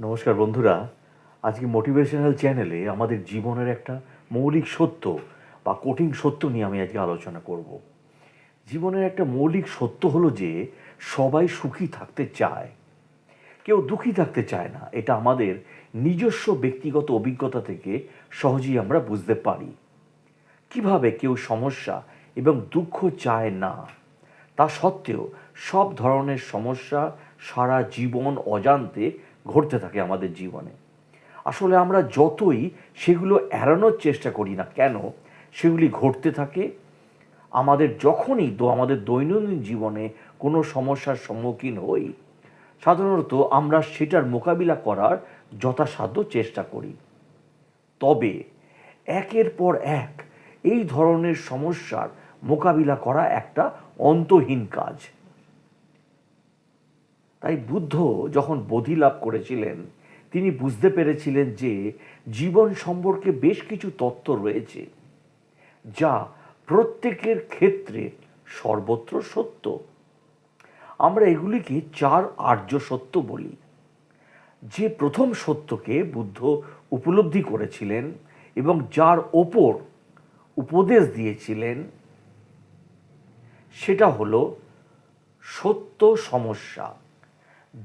নমস্কার বন্ধুরা। আজকে মোটিভেশনাল চ্যানেলে আমাদের জীবনের একটা মৌলিক সত্য বা কঠিন সত্য নিয়ে আমি আজকে আলোচনা করব। জীবনের একটা মৌলিক সত্য হলো যে সবাই সুখী থাকতে চায়, কেউ দুঃখী থাকতে চায় না। এটা আমাদের নিজস্ব ব্যক্তিগত অভিজ্ঞতা থেকে সহজেই আমরা বুঝতে পারি। কিভাবে কেউ সমস্যা এবং দুঃখ চায় না, তা সত্ত্বেও সব ধরনের সমস্যা সারা জীবন অজান্তে ঘটতে থাকে আমাদের জীবনে। আসলে আমরা যতই সেগুলো এড়ানোর চেষ্টা করি না কেন, সেগুলি ঘটতে থাকে। আমাদের দৈনন্দিন জীবনে কোনো সমস্যার সম্মুখীন হই, সাধারণত আমরা সেটার মোকাবিলা করার যথাসাধ্য চেষ্টা করি। তবে একের পর এক এই ধরনের সমস্যার মোকাবিলা করা একটা অন্তহীন কাজ। তাই বুদ্ধ যখন বোধি লাভ করেছিলেন, তিনি বুঝতে পেরেছিলেন যে জীবন সম্পর্কে বেশ কিছু তত্ত্ব রয়েছে যা প্রত্যেকের ক্ষেত্রে সর্বত্র সত্য। আমরা এগুলিকে চার আর্য সত্য বলি। যে প্রথম সত্যকে বুদ্ধ উপলব্ধি করেছিলেন এবং যার ওপর উপদেশ দিয়েছিলেন, সেটা হলো সত্য সমস্যা।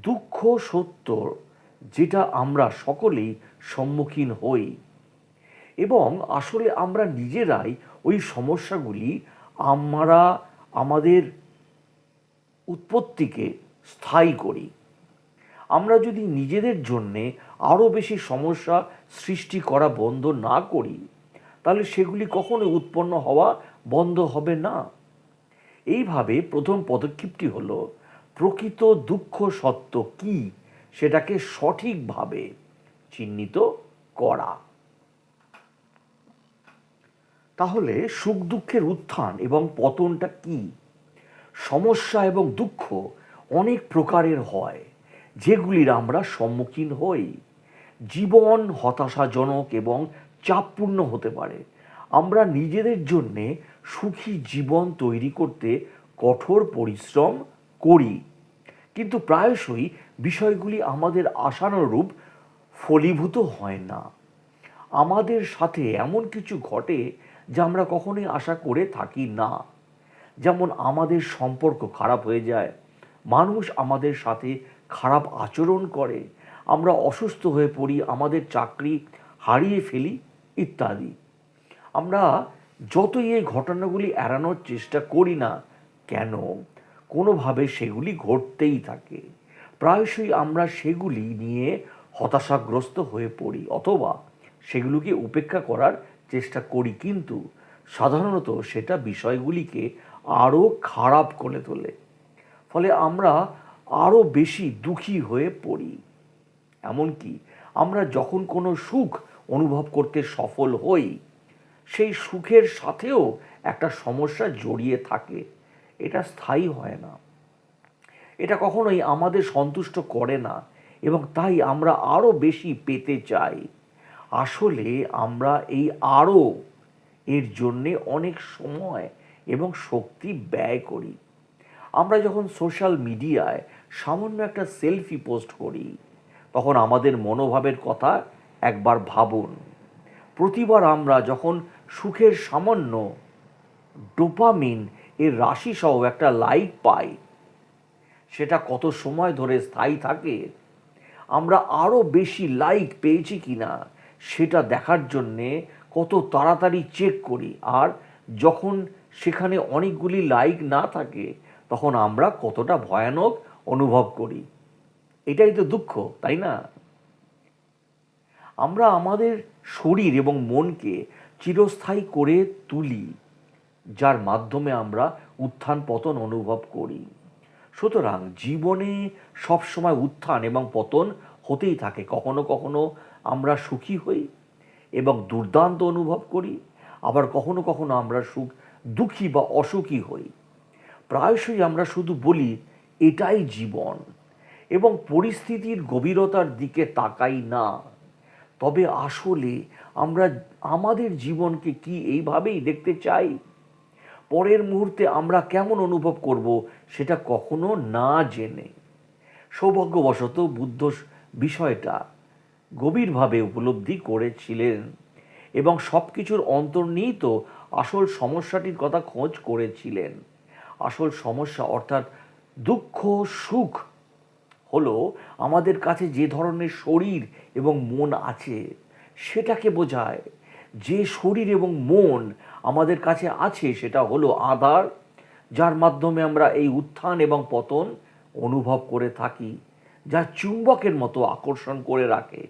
দুঃখ সত্য, যেটা আমরা সকলেই সম্মুখীন হই, এবং আসলে আমরা নিজেরাই ওই সমস্যাগুলি আমরা আমাদের উৎপত্তিকে স্থায়ী করি। আমরা যদি নিজেদের জন্যে আরও বেশি সমস্যা সৃষ্টি করা বন্ধ না করি, তাহলে সেগুলি কখনো উৎপন্ন হওয়া বন্ধ হবে না। এইভাবে প্রথম পদক্ষেপটি হলো প্রকৃত দুঃখ সত্য কী সেটাকে সঠিকভাবে চিহ্নিত করা। তাহলে সুখ দুঃখের উত্থান এবং পতনটা কী? সমস্যা এবং দুঃখ অনেক প্রকারের হয়, যেগুলির আমরা সম্মুখীন হই। জীবন হতাশাজনক এবং চাপপূর্ণ হতে পারে। আমরা নিজেদের জন্যে সুখী জীবন তৈরি করতে কঠোর পরিশ্রম করি, কিন্তু প্রায়শই বিষয়গুলি আমাদের আশানুরূপ ফলীভূত হয় না। আমাদের সাথে এমন কিছু ঘটে যা আমরা কখনোই আশা করে থাকি না। যেমন আমাদের সম্পর্ক খারাপ হয়ে যায়, মানুষ আমাদের সাথে খারাপ আচরণ করে, আমরা অসুস্থ হয়ে পড়ি, আমাদের চাকরি হারিয়ে ফেলি ইত্যাদি। আমরা যতই এই ঘটনাগুলি এড়ানোর চেষ্টা করি না কেন, কোনোভাবে সেগুলি ঘটতেই থাকে। প্রায়শই আমরা সেগুলি নিয়ে হতাশাগ্রস্ত হয়ে পড়ি অথবা সেগুলোকে উপেক্ষা করার চেষ্টা করি, কিন্তু সাধারণত সেটা বিষয়গুলিকে আরও খারাপ করে তোলে। ফলে আমরা আরও বেশি দুঃখী হয়ে পড়ি। এমনকি আমরা যখন কোনো সুখ অনুভব করতে সফল হই, সেই সুখের সাথেও একটা সমস্যা জড়িয়ে থাকে। এটা স্থায়ী হয় না, এটা কখনোই আমাদের সন্তুষ্ট করে না, এবং তাই আমরা আরও বেশি পেতে চাই। আসলে আমরা এই আরও এর জন্যে অনেক সময় এবং শক্তি ব্যয় করি। আমরা যখন সোশ্যাল মিডিয়ায় সামান্য একটা সেলফি পোস্ট করি, তখন আমাদের মনোভাবের কথা একবার ভাবুন। প্রতিবার আমরা যখন সুখের সামান্য ডোপামিন এর রাশি সহ একটা লাইক পাই, সেটা কত সময় ধরে স্থায়ী থাকে? আমরা আরও বেশি লাইক পেয়েছি কিনা সেটা দেখার জন্যে কত তাড়াতাড়ি চেক করি, আর যখন সেখানে অনেকগুলি লাইক না থাকে, তখন আমরা কতটা ভয়ানক অনুভব করি। এটাই তো দুঃখ, তাই না? আমরা আমাদের শরীর এবং মনকে চিরস্থায়ী করে তুলি, যার মাধ্যমে আমরা উত্থান পতন অনুভব করি। সুতরাং জীবনে সবসময় উত্থান এবং পতন হতেই থাকে। কখনো কখনো আমরা সুখী হই এবং দুর্দান্ত অনুভব করি, আবার কখনো কখনো আমরা দুঃখী বা অসুখী হই। প্রায়শই আমরা শুধু বলি এটাই জীবন, এবং পরিস্থিতির গভীরতার দিকে তাকাই না। তবে আসলে আমরা আমাদের জীবনকে কি এইভাবেই দেখতে চাই? পরের মুহূর্তে আমরা কেমন অনুভব করব সেটা কখনো না জেনে। সৌভাগ্যবশত বুদ্ধ বিষয়টা গভীরভাবে উপলব্ধি করেছিলেন এবং সব কিছুর অন্তর্নিহিত আসল সমস্যাটির কথা খোঁজ করেছিলেন। আসল সমস্যা অর্থাৎ দুঃখ সুখ হলো আমাদের কাছে যে ধরনের শরীর এবং মন আছে সেটাকে বোঝায়। যে শরীর এবং মন আমাদের কাছে আছে সেটা হলো আধার, যার মাধ্যমে আমরা এই উত্থান এবং পতন অনুভব করে থাকি, যা চুম্বকের মতো আকর্ষণ করে রাখে।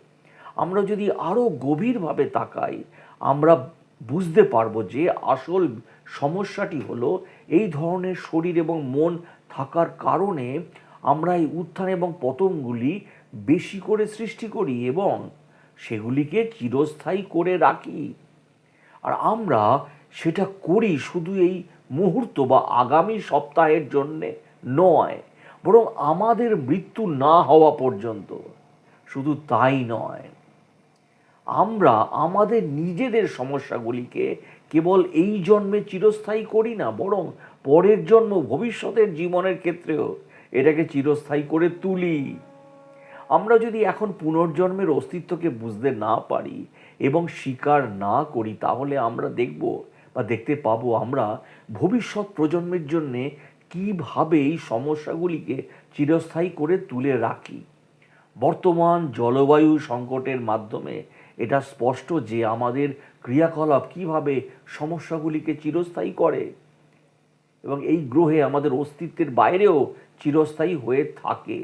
আমরা যদি আরও গভীরভাবে তাকাই আমরা বুঝতে পারবো যে আসল সমস্যাটি হলো এই ধরনের শরীর এবং মন থাকার কারণে আমরা এই উত্থান এবং পতনগুলি বেশি করে সৃষ্টি করি এবং সেগুলিকে চিরস্থায়ী করে রাখি। আর আমরা সেটা করি শুধু এই মুহূর্ত বা আগামী সপ্তাহের জন্যে নয়, বরং আমাদের মৃত্যু না হওয়া পর্যন্ত। শুধু তাই নয়, আমরা আমাদের নিজেদের সমস্যাগুলিকে কেবল এই জন্মে চিরস্থায়ী করি না, বরং পরের জন্ম ভবিষ্যতের জীবনের ক্ষেত্রেও এটাকে চিরস্থায়ী করে তুলি। আমরা যদি এখন পুনর্জন্মের অস্তিত্বকে বুঝতে না পারি এবং স্বীকার না করি তাহলে আমরা দেখব বা দেখতে পাবো আমরা ভবিষ্যৎ প্রজন্মের জন্যে কীভাবে এই সমস্যাগুলিকে চিরস্থায়ী করে তুলে রাখি। বর্তমান জলবায়ু সংকটের মাধ্যমে এটা স্পষ্ট যে আমাদের ক্রিয়াকলাপ কিভাবে সমস্যাগুলিকে চিরস্থায়ী করে এবং এই গ্রহে আমাদের অস্তিত্বের বাইরেও চিরস্থায়ী হয়ে থাকে।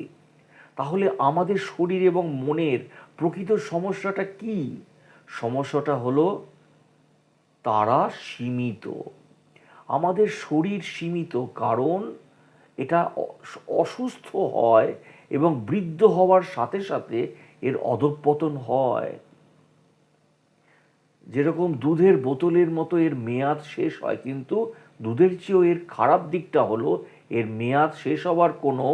তাহলে আমাদের শরীর এবং মনের প্রকৃত সমস্যাটা কি? সমস্যাটা হলো তারা সীমিত। আমাদের শরীর সীমিত কারণ এটা অসুস্থ হয় এবং বৃদ্ধ হওয়ার সাথে সাথে এর অধঃপতন হয়। যেরকম দুধের বোতলের মতো এর মেয়াদ শেষ হয়, কিন্তু দুধের চেয়েও এর খারাপ দিকটা হলো এর মেয়াদ শেষ হওয়ার কোনো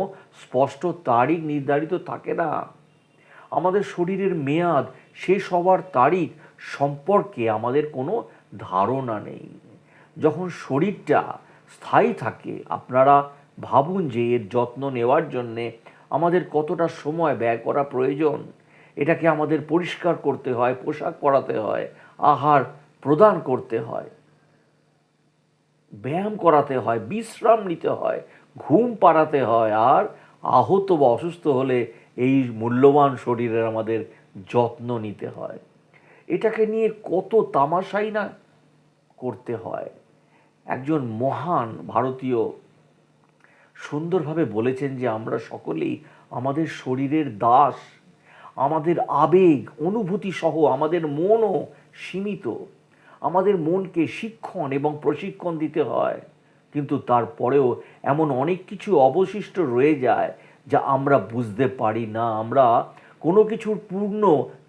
স্পষ্ট তারিখ নির্ধারিত থাকে না। আমাদের শরীরের মেয়াদ শেষ হওয়ার তারিখ সম্পর্কে আমাদের কোনো ধারণা নেই। যখন শরীরটা স্থায়ী থাকে আপনারা ভাবুন যে এর যত্ন নেওয়ার জন্যে আমাদের কতটা সময় ব্যয় করা প্রয়োজন। এটাকে আমাদের পরিষ্কার করতে হয়, পোশাক পরাতে হয়, আহার প্রদান করতে হয়, ব্যায়াম করাতে হয়, বিশ্রাম নিতে হয়, ঘুম পাড়াতে হয়, আর আহত বা অসুস্থ হলে এই মূল্যবান শরীরের আমাদের যত্ন নিতে হয়। এটাকে নিয়ে কত তামাশাই না করতে হয়। একজন মহান ভারতীয় সুন্দরভাবে বলেছেন যে আমরা সকলেই আমাদের শরীরের দাস। আমাদের আবেগ অনুভূতি সহ আমাদের মনও সীমিত। আমাদের মনকে শিক্ষণ এবং প্রশিক্ষণ দিতে হয়, কিন্তু তারপরেও এমন অনেক কিছু অবশিষ্ট রয়ে যায় যা আমরা বুঝতে পারি না। আমরা কোনো কিছুর পূর্ণ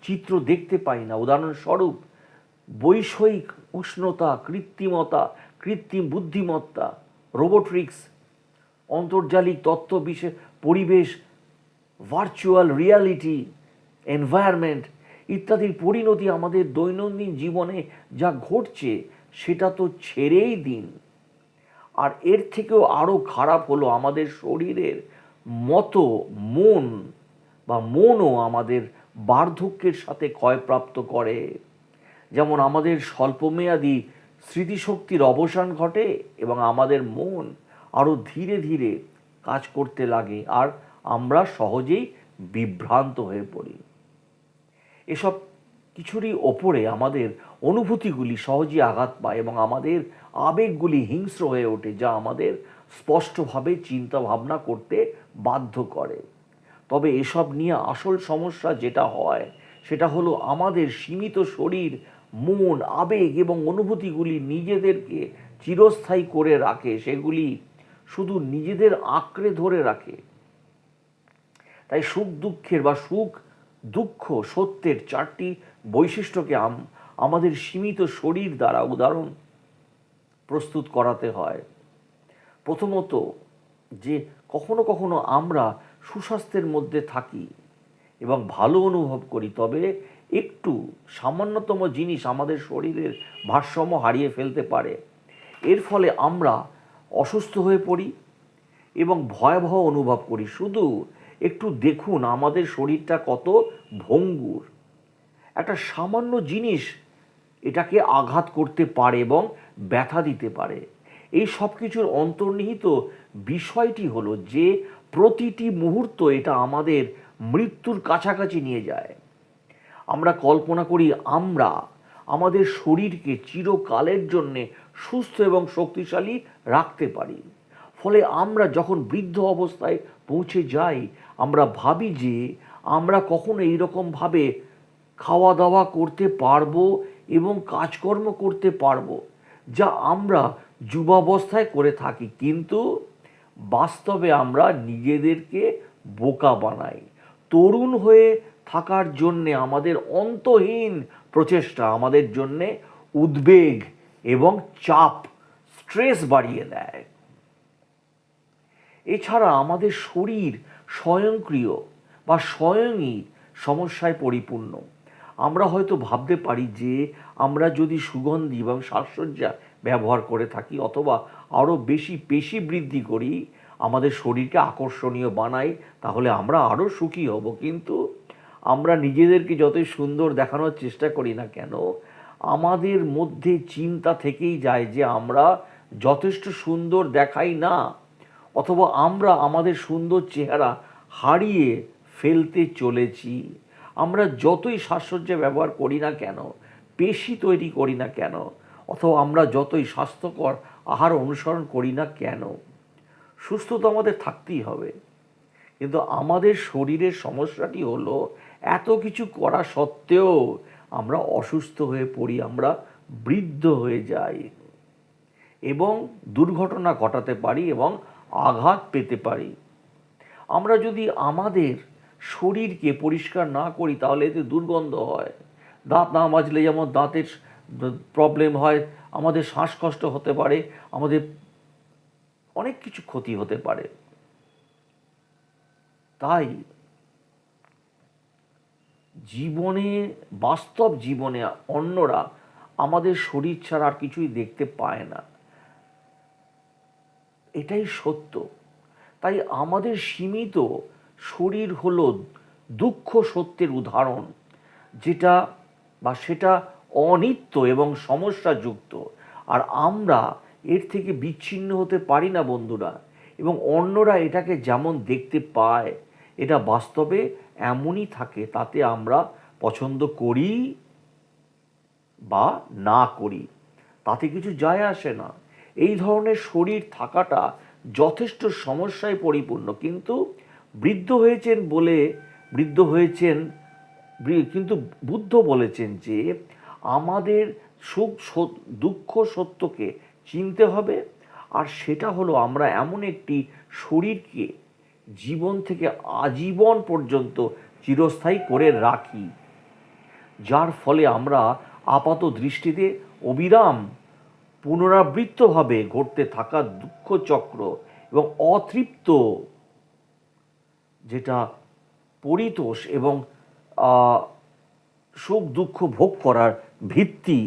চিত্র দেখতে পাই না। উদাহরণস্বরূপ বৈষয়িক উষ্ণতা, কৃত্রিমতা, কৃত্রিম বুদ্ধিমত্তা, রোবোটিক্স, অন্তর্জালিক তথ্য পরিবেশ, ভার্চুয়াল রিয়ালিটি, এনভায়রনমেন্ট ইত্যাদির পরিণতি আমাদের দৈনন্দিন জীবনে যা ঘটছে সেটা তো ছেড়েই দিন। আর এর থেকেও আরও খারাপ হলো আমাদের শরীরের মতো মনও আমাদের বার্ধক্যের সাথে ক্ষয়প্রাপ্ত করে। যেমন আমাদের স্বল্পমেয়াদী স্মৃতিশক্তির অবসান ঘটে এবং আমাদের মন আরও ধীরে ধীরে কাজ করতে লাগে আর আমরা সহজেই বিভ্রান্ত হয়ে পড়ি। এসব কিছুরই ওপরে আমাদের অনুভূতিগুলি সহজেই আঘাত পায় এবং আমাদের আবেগগুলি হিংস্র হয়ে ওঠে, যা আমাদের স্পষ্টভাবে চিন্তা ভাবনা করতে বাধ্য করে। তবে এসব নিয়ে আসল সমস্যা যেটা হয় সেটা হলো আমাদের সীমিত শরীর, মন, আবেগ এবং অনুভূতিগুলি নিজেদেরকে চিরস্থায়ী করে রাখে, সেগুলি শুধু নিজেদের আঁকড়ে ধরে রাখে। তাই সুখ দুঃখ সত্যের চারটি বৈশিষ্ট্যকে আমাদের সীমিত শরীর দ্বারা উদাহরণ প্রস্তুত করাতে হয়। প্রথমত, যে কখনো কখনো আমরা সুস্বাস্থ্যের মধ্যে থাকি এবং ভালো অনুভব করি, তবে একটু সামান্যতম জিনিস আমাদের শরীরের ভারসাম্য হারিয়ে ফেলতে পারে। এর ফলে আমরা অসুস্থ হয়ে পড়ি এবং ভয়াবহ অনুভব করি। শুধু একটু দেখুন আমাদের শরীরটা কত ভঙ্গুর। একটা সামান্য জিনিস এটাকে আঘাত করতে পারে এবং ব্যথা দিতে পারে। এই সব কিছুর অন্তর্নিহিত বিষয়টি হলো যে প্রতিটি মুহূর্ত এটা আমাদের মৃত্যুর কাছাকাছি নিয়ে যায়। আমরা কল্পনা করি আমরা আমাদের শরীরকে চিরকালের জন্যে সুস্থ এবং শক্তিশালী রাখতে পারি। ফলে আমরা যখন বৃদ্ধ অবস্থায় পৌঁছে যাই, আমরা ভাবি যে আমরা কখনো এইরকমভাবে খাওয়া দাওয়া করতে পারবো এবং কাজকর্ম করতে পারবো যা আমরা যুবাবস্থায় করে থাকি। কিন্তু বাস্তবে আমরা নিজেদেরকে বোকা বানাই। তরুণ হয়ে থাকার জন্যে আমাদের অন্তহীন প্রচেষ্টা আমাদের জন্যে উদ্বেগ এবং চাপ, স্ট্রেস বাড়িয়ে দেয়। এছাড়া আমাদের শরীর স্বয়ংক্রিয় বা স্বয়ংই সমস্যায় পরিপূর্ণ। আমরা হয়তো ভাবতে পারি যে আমরা যদি সুগন্ধি এবং সাজসজ্জা ব্যবহার করে থাকি অথবা আরও বেশি পেশি বৃদ্ধি করি, আমাদের শরীরকে আকর্ষণীয় বানাই, তাহলে আমরা আরও সুখী হব। কিন্তু আমরা নিজেদেরকে যতই সুন্দর দেখানোর চেষ্টা করি না কেন, আমাদের মধ্যে চিন্তা থেকেই যায় যে আমরা যথেষ্ট সুন্দর দেখাই না, অথবা আমরা আমাদের সুন্দর চেহারা হারিয়ে ফেলতে চলেছি। আমরা যতই সাজসজ্জা ব্যবহার করি না কেন, পেশি তৈরি করি না কেন, অথবা আমরা যতই স্বাস্থ্যকর আহার অনুসরণ করি না কেন, সুস্থ তো আমাদের থাকতেই হবে। কিন্তু আমাদের শরীরের সমস্যাটি হলো এত কিছু করা সত্ত্বেও আমরা অসুস্থ হয়ে পড়ি, আমরা বৃদ্ধ হয়ে যাই এবং দুর্ঘটনা ঘটাতে পারি এবং আঘাত পেতে পারি। আমরা যদি আমাদের শরীরকে পরিষ্কার না করি তাহলে এতে দুর্গন্ধ হয়। দাঁত না মাজলে যেমন দাঁতের প্রবলেম হয়, আমাদের শ্বাসকষ্ট হতে পারে, আমাদের অনেক কিছু ক্ষতি হতে পারে। তাই জীবনে, বাস্তব জীবনে অন্যরা আমাদের শরীর ছাড়া আর কিছুই দেখতে পায় না, এটাই সত্য। তাই আমাদের সীমিত শরীর হলো দুঃখ সত্যের উদাহরণ, যেটা বা সেটা অনিত্য এবং সমস্যাযুক্ত। আর আমরা এর থেকে বিচ্ছিন্ন হতে পারি না বন্ধুরা, এবং অন্যরা এটাকে যেমন দেখতে পায় এটা বাস্তবে এমনই থাকে, তাতে আমরা পছন্দ করি বা না করি তাতে কিছু যায় আসে না। এই ধরনের শরীর থাকাটা যথেষ্ট সমস্যায় পরিপূর্ণ। কিন্তু বৃদ্ধ হয়েছেন বলে বৃদ্ধ হয়েছেন কিন্তু বুদ্ধ বলেছেন যে আমাদের দুঃখ সত্যকে চিনতে হবে। আর সেটা হলো আমরা এমন একটি শরীরকে জীবন থেকে আজীবন পর্যন্ত চিরস্থায়ী করে রাখি, যার ফলে আমরা আপাত দৃষ্টিতে অবিরাম পুনরাবৃত্তভাবে ঘটতে থাকা দুঃখচক্র এবং অতৃপ্ত যেটা পরিতোষ এবং সুখ দুঃখ ভোগ করার ভিত্তি